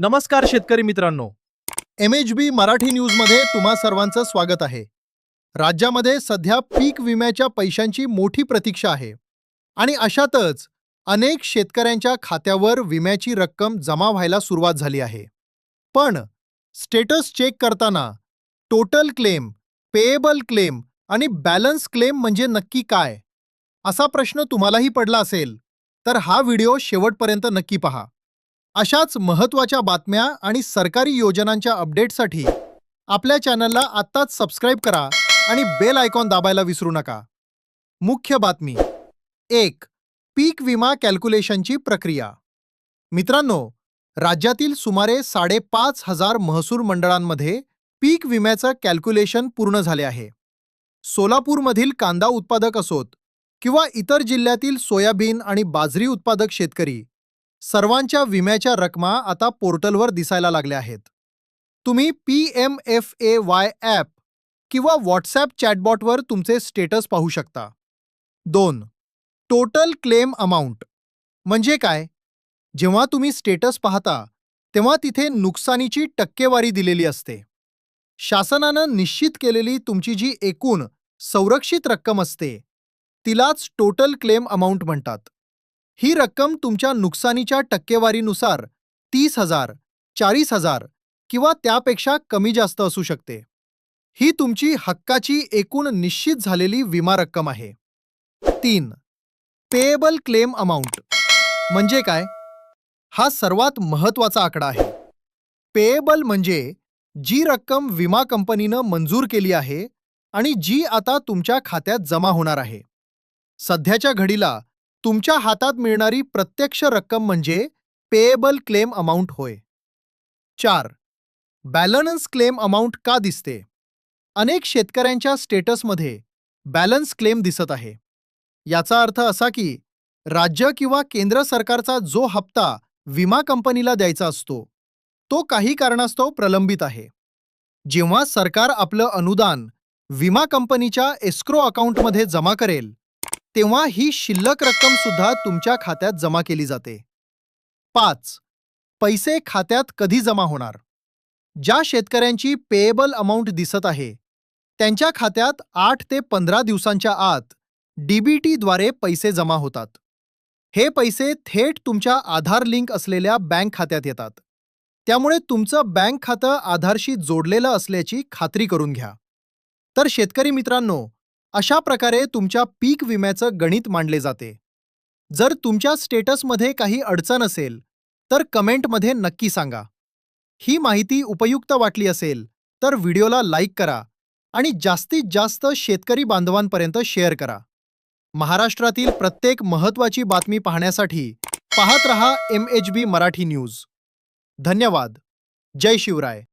नमस्कार शेतकरी मित्रांनो. MHB मराठी न्यूजमध्ये तुम्हा सर्वांचं स्वागत आहे. राज्यामध्ये सध्या पीक विम्याच्या पैशांची मोठी प्रतीक्षा आहे आणि अशातच अनेक शेतकऱ्यांच्या खात्यावर विम्याची रक्कम जमा व्हायला सुरुवात झाली आहे. पण स्टेटस चेक करताना टोटल क्लेम, पेएबल क्लेम आणि बॅलन्स क्लेम म्हणजे नक्की काय, असा प्रश्न तुम्हालाही पडला असेल तर हा व्हिडिओ शेवटपर्यंत नक्की पहा. अशाच महत्त्वाच्या बातम्या आणि सरकारी योजनांच्या अपडेटसाठी आपल्या चॅनलला आत्ताच सबस्क्राईब करा आणि बेल आयकॉन दाबायला विसरू नका. मुख्य बातमी 1. पीक विमा कॅल्क्युलेशनची प्रक्रिया. मित्रांनो, राज्यातील सुमारे 5,500 महसूल मंडळांमध्ये पीक विम्याचं कॅल्क्युलेशन पूर्ण झाले आहे. सोलापूरमधील कांदा उत्पादक असोत किंवा इतर जिल्ह्यातील सोयाबीन आणि बाजरी उत्पादक शेतकरी, सर्वांच्या विम्याच्या रकमा आता पोर्टलवर दिसायला लागल्या आहेत. तुम्ही PMFAY ॲप किंवा व्हॉट्सॲप चॅटबॉटवर तुमचे स्टेटस पाहू शकता. 2. टोटल क्लेम अमाउंट म्हणजे काय? जेव्हा तुम्ही स्टेटस पाहता तेव्हा तिथे नुकसानीची टक्केवारी दिलेली असते. शासनानं निश्चित केलेली तुमची जी एकूण संरक्षित रक्कम असते तिलाच टोटल क्लेम अमाउंट म्हणतात. ही रक्कम तुमच्या नुकसानीच्या टक्केवारीनुसार 30,000, 40,000 किंवा त्यापेक्षा कमी जास्त असू शकते. ही तुमची हक्काची एकूण निश्चित झालेली विमा रक्कम आहे. 3. पेएबल क्लेम अमाउंट म्हणजे काय? हा सर्वात महत्त्वाचा आकडा आहे. पेएबल म्हणजे जी रक्कम विमा कंपनीनं मंजूर केली आहे आणि जी आता तुमच्या खात्यात जमा होणार आहे. सध्याच्या घडीला तुमच्या हातात मिळणारी प्रत्यक्ष रक्कम म्हणजे पेएबल क्लेम अमाउंट होय. 4. बॅलन्स क्लेम अमाउंट का दिसते? अनेक शेतकऱ्यांच्या स्टेटसमध्ये बॅलन्स क्लेम दिसत आहे. याचा अर्थ असा की राज्य किंवा केंद्र सरकारचा जो हप्ता विमा कंपनीला द्यायचा असतो तो काही कारणास्तव प्रलंबित आहे. जेव्हा सरकार आपलं अनुदान विमा कंपनीच्या एस्क्रो अकाउंटमध्ये जमा करेल तेव्हा ही शिल्लक रक्कम सुद्धा तुमच्या खात्यात जमा केली जाते. 5. पैसे खात्यात कधी जमा होणार? ज्या शेतकऱ्यांची पेएबल अमाउंट दिसत आहे त्यांच्या खात्यात 8 ते 15 दिवसांच्या आत DBTद्वारे पैसे जमा होतात. हे पैसे थेट तुमच्या आधार लिंक असलेल्या बँक खात्यात येतात. त्यामुळे तुमचं बँक खातं आधारशी जोडलेलं असल्याची खात्री करून घ्या. तर शेतकरी मित्रांनो, अशा प्रकारे तुमच्या पीक विम्याचं गणित मांडले जाते. जर तुमच्या स्टेटसमध्ये काही अडचण असेल तर कमेंटमध्ये नक्की सांगा. ही माहिती उपयुक्त वाटली असेल तर व्हिडिओला लाईक करा आणि जास्तीत जास्त शेतकरी बांधवांपर्यंत शेअर करा. महाराष्ट्रातील प्रत्येक महत्त्वाची बातमी पाहण्यासाठी पाहत रहा MHB मराठी न्यूज. धन्यवाद. जय शिवराय.